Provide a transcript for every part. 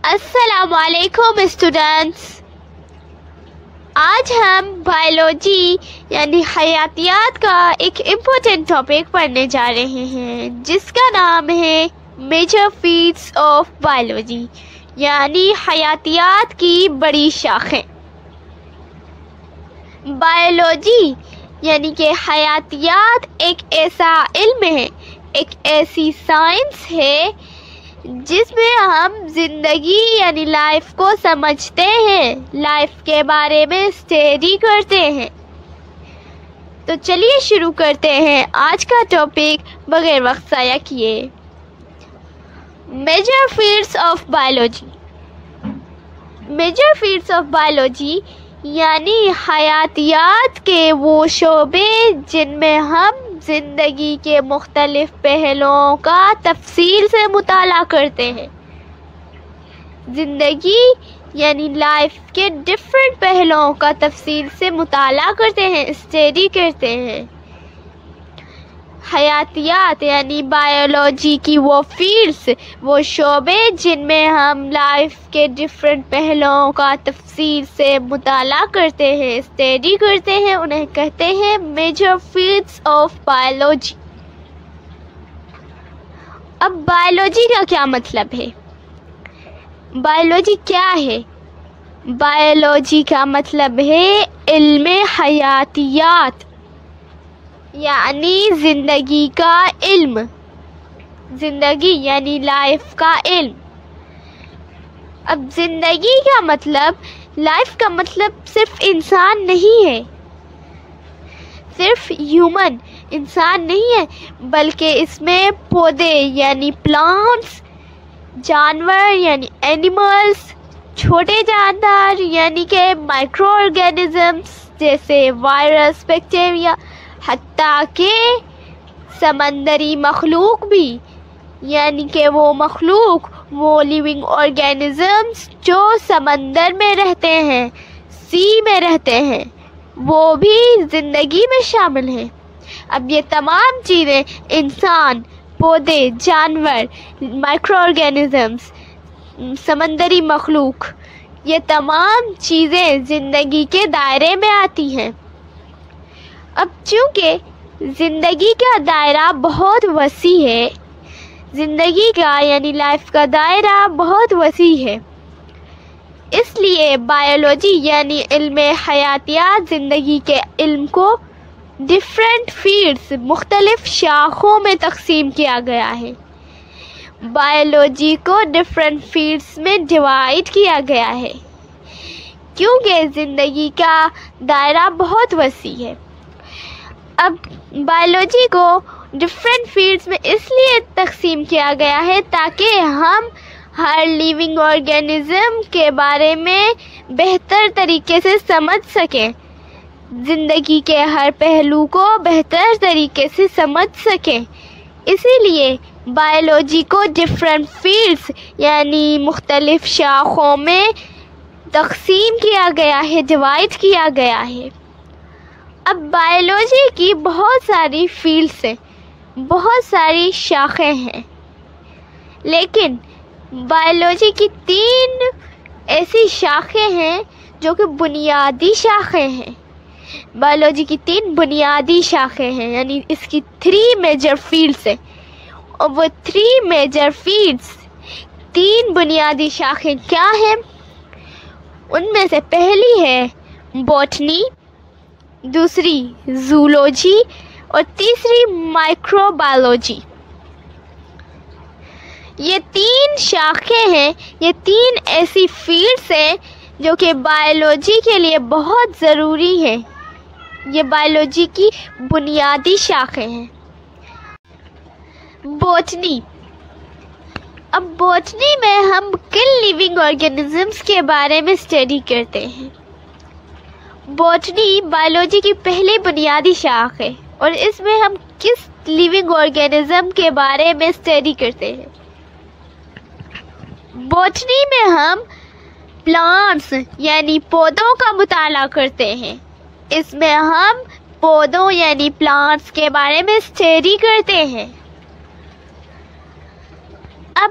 السلام علیکم اسٹوڈنٹس، آج ہم بائیولوجی یعنی حیاتیات کا ایک امپورٹنٹ ٹاپک پڑھنے جا رہے ہیں جس کا نام ہے میجر فیلڈز آف بائیولوجی یعنی حیاتیات کی بڑی شاخیں۔ بائیولوجی یعنی کہ حیاتیات ایک ایسا علم ہے، ایک ایسی سائنس ہے جس میں ہم زندگی یعنی لائف کو سمجھتے ہیں، لائف کے بارے میں اسٹڈی کرتے ہیں۔ تو چلیے شروع کرتے ہیں آج کا ٹاپک بغیر وقت ضائع کیے۔ Major fields of biology. Major fields of biology یعنی حیاتیات کے وہ شعبے جن میں ہم زندگی کے مختلف پہلوؤں کا تفصیل سے مطالعہ کرتے ہیں۔ زندگی یعنی لائف کے ڈفرینٹ پہلوؤں کا تفصیل سے مطالعہ کرتے ہیں، اسٹڈی کرتے ہیں۔ حیاتیات یعنی بائیولوجی کی وہ فیلڈز، وہ شعبے جن میں ہم لائف کے ڈفرینٹ پہلوؤں کا تفصیل سے مطالعہ کرتے ہیں، اسٹڈی کرتے ہیں، انہیں کہتے ہیں میجر فیلڈز آف بائیولوجی۔ اب بائیولوجی کا کیا مطلب ہے؟ بائیولوجی کیا ہے؟ بائیولوجی کا مطلب ہے علم حیاتیات یعنی زندگی کا علم، زندگی یعنی لائف کا علم۔ اب زندگی کا مطلب، لائف کا مطلب صرف انسان نہیں ہے، صرف ہیومن انسان نہیں ہے، بلکہ اس میں پودے یعنی پلانٹس، جانور یعنی اینیملز، چھوٹے جاندار یعنی کہ مائکرو آرگینزمز جیسے وائرس، بیکٹیریا، حتیٰ کہ سمندری مخلوق بھی، یعنی کہ وہ مخلوق، وہ لیونگ آرگینزمز جو سمندر میں رہتے ہیں، سی میں رہتے ہیں، وہ بھی زندگی میں شامل ہیں۔ اب یہ تمام چیزیں، انسان، پودے، جانور، مائکرو آرگینزمز، سمندری مخلوق، یہ تمام چیزیں زندگی کے دائرے میں آتی ہیں۔ اب چونکہ زندگی کا دائرہ بہت وسیع ہے، زندگی کا یعنی لائف کا دائرہ بہت وسیع ہے، اس لیے بائیولوجی یعنی علم حیاتیات زندگی کے علم کو ڈفرینٹ فیلڈز، مختلف شاخوں میں تقسیم کیا گیا ہے۔ بائیولوجی کو ڈفرینٹ فیلڈز میں ڈیوائڈ کیا گیا ہے کیونکہ زندگی کا دائرہ بہت وسیع ہے۔ اب بائیولوجی کو ڈفرینٹ فیلڈز میں اس لیے تقسیم کیا گیا ہے تاکہ ہم ہر لیونگ آرگینزم کے بارے میں بہتر طریقے سے سمجھ سکیں، زندگی کے ہر پہلو کو بہتر طریقے سے سمجھ سکیں۔ اسی لیے بائیولوجی کو ڈفرینٹ فیلڈز یعنی مختلف شاخوں میں تقسیم کیا گیا ہے، ڈیوائڈ کیا گیا ہے۔ اب بائیولوجی کی بہت ساری فیلڈز ہیں، بہت ساری شاخیں ہیں، لیکن بائیولوجی کی 3 ایسی شاخیں ہیں جو کہ بنیادی شاخیں ہیں۔ بائیولوجی کی 3 بنیادی شاخیں ہیں، یعنی اس کی 3 میجر فیلڈز ہیں، اور وہ 3 میجر فیلڈز، 3 بنیادی شاخیں کیا ہیں؟ ان میں سے پہلی ہے باٹنی، دوسری زولوجی اور تیسری مائکرو بائیولوجی۔ یہ 3 شاخیں ہیں، یہ 3 ایسی فیلڈز ہیں جو کہ بائیولوجی کے لیے بہت ضروری ہیں، یہ بائیولوجی کی بنیادی شاخیں ہیں۔ باٹنی۔ اب باٹنی میں ہم کن لیونگ آرگینزمز کے بارے میں اسٹڈی کرتے ہیں۔ باٹنی بائیولوجی کی پہلی بنیادی شاخ ہے اور اس میں ہم کس لیونگ آرگینزم کے بارے میں اسٹڈی کرتے ہیں؟ باٹنی میں ہم پلانٹس یعنی پودوں کا مطالعہ کرتے ہیں، اس میں ہم پودوں یعنی پلانٹس کے بارے میں اسٹڈی کرتے ہیں۔ اب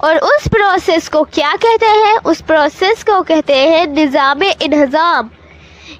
اور اس پروسیس کو کیا کہتے ہیں؟ اس پروسیس کو کہتے ہیں نظام انہضام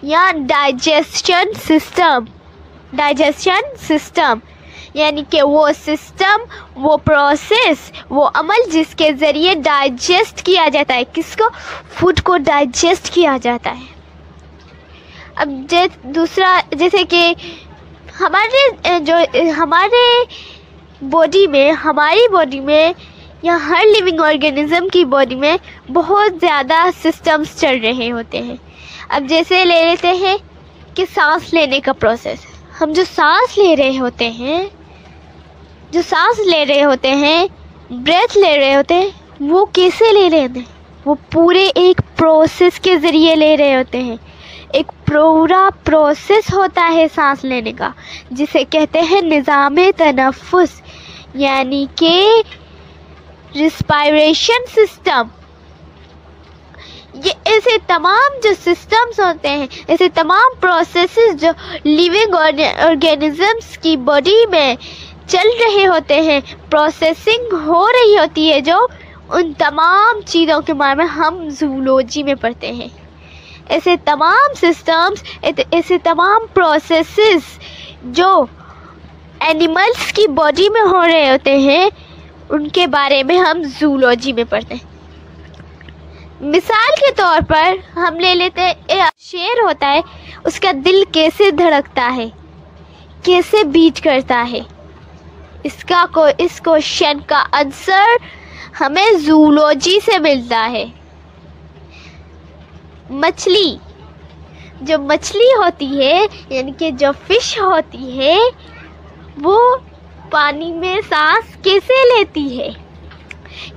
یا ڈائجسشن سسٹم. ڈائجسشن سسٹم یعنی کہ وہ سسٹم، وہ پروسیس، وہ عمل جس کے ذریعے ڈائجسٹ کیا جاتا ہے. کس کو؟ فوڈ کو ڈائجسٹ کیا جاتا ہے. اب دوسرا، جیسے کہ ہماری باڈی میں یا ہر لیونگ آرگینزم کی باڈی میں بہت زیادہ سسٹمز چل رہے ہوتے ہیں. اب جیسے لے لیتے ہیں کہ سانس لینے کا پروسیس. ہم جو سانس لے رہے ہوتے ہیں، بریتھ لے رہے ہوتے ہیں، وہ کیسے لے رہے ہیں؟ وہ پورے ایک پروسیس کے ذریعے لے رہے ہوتے ہیں. ایک پورا پروسیس ہوتا ہے سانس لینے کا، جسے کہتے ہیں نظام تنفس یعنی کہ ریسپائریشن سسٹم. یہ ایسے تمام جو سسٹمز ہوتے ہیں، ایسے تمام پروسیسز جو لیونگ آرگینزمس کی باڈی میں چل رہے ہوتے ہیں، پروسیسنگ ہو رہی ہوتی ہے، جو ان تمام چیزوں کے بارے میں ہم زولوجی میں پڑھتے ہیں. ایسے تمام سسٹمز، ایسے تمام پروسیسز جو اینیملس کی باڈی میں ہو رہے ہوتے ہیں، ان کے بارے میں ہم زولوجی میں پڑھتے ہیں. مثال کے طور پر ہم لے لیتے ہیں، ایک شیر ہوتا ہے، اس کا دل کیسے دھڑکتا ہے، کیسے بیٹ کرتا ہے. اس کوشچن کا آنسر ہمیں زولوجی سے ملتا ہے. جو مچھلی ہوتی ہے، یعنی کہ جو فش ہوتی ہے، وہ پانی میں سانس کیسے لیتی ہے،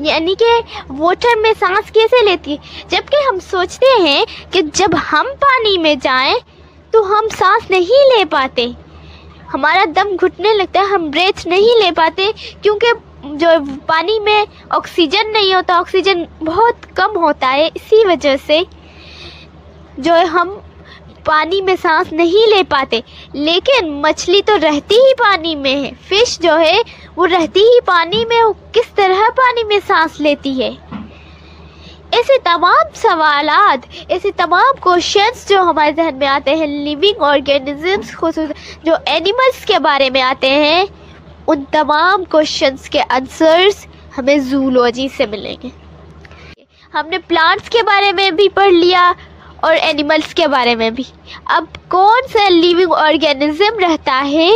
یعنی کہ واٹر میں سانس کیسے لیتی ہے. جبکہ ہم سوچتے ہیں کہ جب ہم پانی میں جائیں تو ہم سانس نہیں لے پاتے، ہمارا دم گھٹنے لگتا ہے، ہم بریتھ نہیں لے پاتے، کیونکہ جو پانی میں آکسیجن نہیں ہوتا، آکسیجن بہت کم ہوتا ہے. اسی وجہ سے جو ہم پانی میں سانس نہیں لے پاتے. لیکن مچھلی تو رہتی ہی پانی میں ہے، فش جو ہے وہ رہتی ہی پانی میں، وہ کس طرح پانی میں سانس لیتی ہے. ایسے تمام سوالات، ایسے تمام کوشچنس جو ہمارے ذہن میں آتے ہیں لیونگ آرگینزمس، خصوصاً جو اینیملس کے بارے میں آتے ہیں، ان تمام کوشچنس کے آنسرز ہمیں زولوجی سے ملیں گے. ہم نے پلانٹس کے بارے میں بھی پڑھ لیا اور اینیملس کے بارے میں بھی. اب کون سا لیونگ آرگینزم رہتا ہے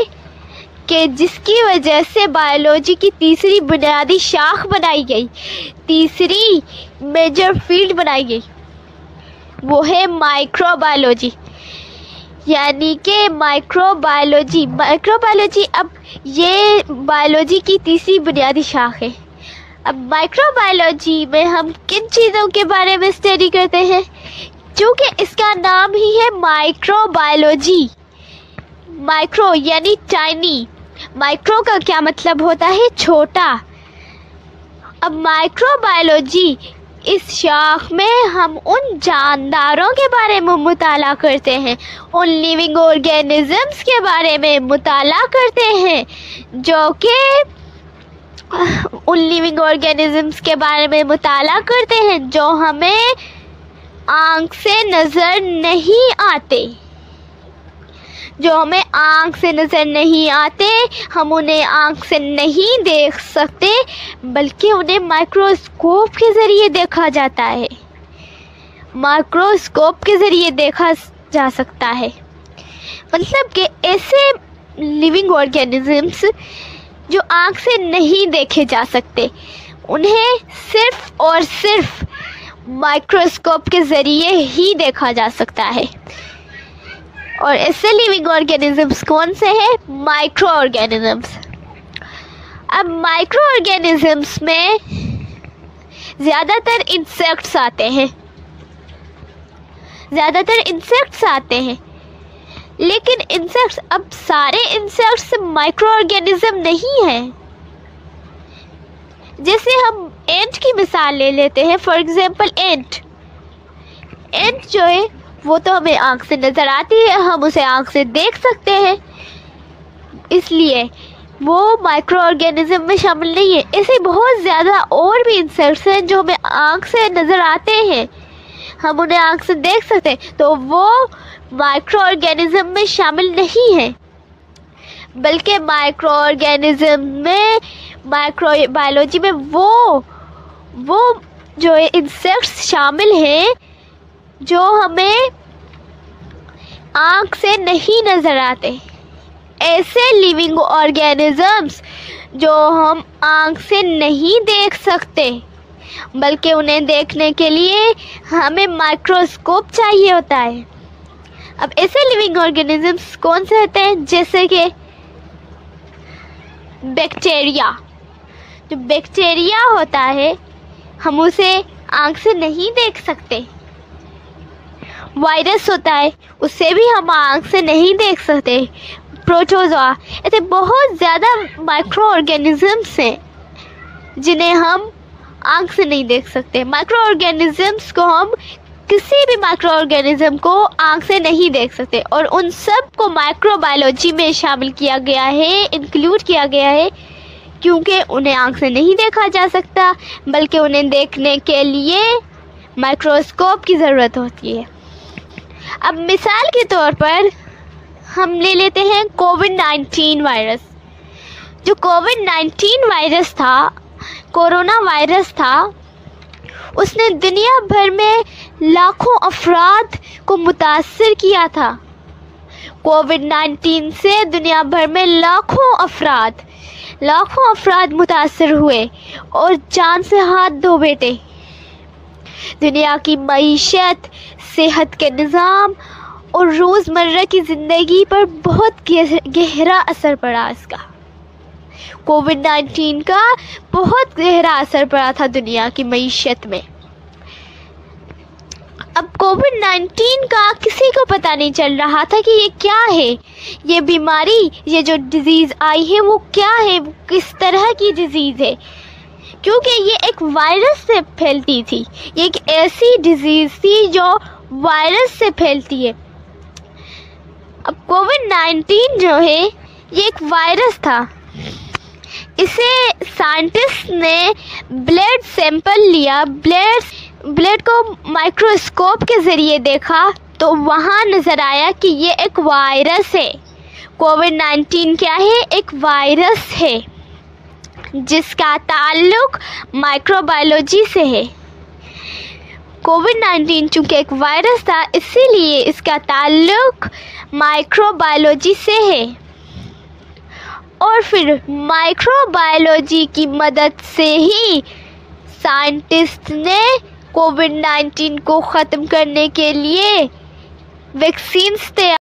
کہ جس کی وجہ سے بائیولوجی کی تیسری بنیادی شاخ بنائی گئی، تیسری میجر فیلڈ بنائی گئی؟ وہ ہے مائکرو بایولوجی. یعنی کہ مائکرو بایولوجی، اب یہ بایولوجی کی تیسری بنیادی شاخ ہے. اب مائکرو بایولوجی میں ہم کن چیزوں کے بارے میں اسٹڈی کرتے ہیں؟ چونکہ اس کا نام ہی ہے مائکرو بایولوجی. مائکرو یعنی ٹائنی. مائکرو کا کیا مطلب ہوتا ہے؟ چھوٹا. اب مائکرو بایولوجی اس شاخ میں ہم ان جانداروں کے بارے میں مطالعہ کرتے ہیں، ان لیونگ آرگینزمس کے بارے میں مطالعہ کرتے ہیں، جو کہ ان لیونگ آرگینزمس کے بارے میں مطالعہ کرتے ہیں جو ہمیں آنکھ سے نظر نہیں آتے. جو ہمیں آنکھ سے نظر نہیں آتے، ہم انہیں آنکھ سے نہیں دیکھ سکتے، بلکہ انہیں مائکروسکوپ کے ذریعے دیکھا جاتا ہے. مائکروسکوپ کے ذریعے دیکھا جا سکتا ہے. مطلب کہ ایسے لیونگ آرگینزمس جو آنکھ سے نہیں دیکھے جا سکتے، انہیں صرف اور صرف مائکروسکوپ کے ذریعے ہی دیکھا جا سکتا ہے. اور ایسے لیونگ آرگینزمس کون سے ہیں؟ Micro organisms. اب مائکرو آرگینزمس میں زیادہ تر انسیکٹس آتے ہیں، لیکن انسیکٹس، اب سارے انسیکٹس مائکرو آرگینزم نہیں ہیں. جیسے ہم اینٹ کی مثال لے لیتے ہیں. فار ایگزامپل اینٹ جو ہے وہ تو ہمیں آنکھ سے نظر آتی ہے، ہم اسے آنکھ سے دیکھ سکتے ہیں. اس لیے وہ مائکرو آرگینزم میں شامل نہیں ہے. ایسے بہت زیادہ اور بھی انسیکٹس ہیں جو ہمیں آنکھ سے نظر آتے ہیں, ہم انہیں آنکھ سے دیکھ سکتے ہیں, تو وہ مائکرو آرگینزم میں شامل نہیں ہیں, بلکہ مائکرو آرگینزم میں مائکرو بایولوجی میں وہ جو انسیکٹس شامل ہیں جو ہمیں آنکھ سے نہیں نظر آتے. ایسے لیونگ آرگینزمس جو ہم آنکھ سے نہیں دیکھ سکتے, بلکہ انہیں دیکھنے کے لیے ہمیں مائکروسکوپ چاہیے ہوتا ہے. اب ایسے لیونگ آرگینزمس کون سے ہوتے ہیں؟ جیسے کہ بیکٹیریا. جو بیکٹیریا ہوتا ہے ہم اسے آنکھ سے نہیں دیکھ سکتے. وائرس ہوتا ہے اسے بھی ہم آنکھ سے نہیں دیکھ سکتے. پروٹوزوا. ایسے بہت زیادہ مائکرو آرگینزمس ہیں جنہیں ہم آنکھ سے نہیں دیکھ سکتے. مائکرو آرگینزمس کو ہم کسی بھی مائکرو آرگینزم کو آنکھ سے نہیں دیکھ سکتے, اور ان سب کو مائکرو بایولوجی میں شامل کیا گیا ہے, انکلوڈ کیا گیا ہے, کیونکہ انہیں آنکھ سے نہیں دیکھا جا سکتا, بلکہ انہیں دیکھنے کے لیے مائکروسکوپ کی ضرورت ہوتی ہے. اب مثال کے طور پر ہم لے لیتے ہیں کووڈ-19 وائرس. جو کووڈ-19 وائرس تھا, کورونا وائرس تھا, اس نے دنیا بھر میں لاکھوں افراد کو متاثر کیا تھا. کووڈ-19 سے دنیا بھر میں لاکھوں افراد متاثر ہوئے اور جان سے ہاتھ دھو بیٹھے. دنیا کی معیشت, صحت کے نظام اور روزمرہ کی زندگی پر بہت گہرا اثر پڑا. اس کا کووڈ-19 کا بہت گہرا اثر پڑا تھا دنیا کی معیشت میں. اب کووڈ-19 کا کسی کو پتہ نہیں چل رہا تھا کہ یہ کیا ہے, یہ بیماری, یہ جو ڈیزیز آئی ہے وہ کیا ہے, وہ کس طرح کی ڈیزیز ہے, کیونکہ یہ ایک وائرس سے پھیلتی تھی. یہ ایک ایسی ڈیزیز تھی جو وائرس سے پھیلتی ہے. اب کووڈ-19 جو ہے یہ ایک وائرس تھا. اسے سائنٹسٹ نے بلڈ سیمپل لیا, بلڈ کو مائکروسکوپ کے ذریعے دیکھا تو وہاں نظر آیا کہ یہ ایک وائرس ہے. کووڈ-19 کیا ہے؟ ایک وائرس ہے جس کا تعلق مائکرو بایولوجی سے ہے. کووڈ-19 چونکہ ایک وائرس تھا اسی لیے اس کا تعلق مائکرو بایولوجی سے ہے, اور پھر مائکرو بایولوجی کی مدد سے ہی سائنٹسٹ نے کووڈ-19 کو ختم کرنے کے لیے ویکسینز تیار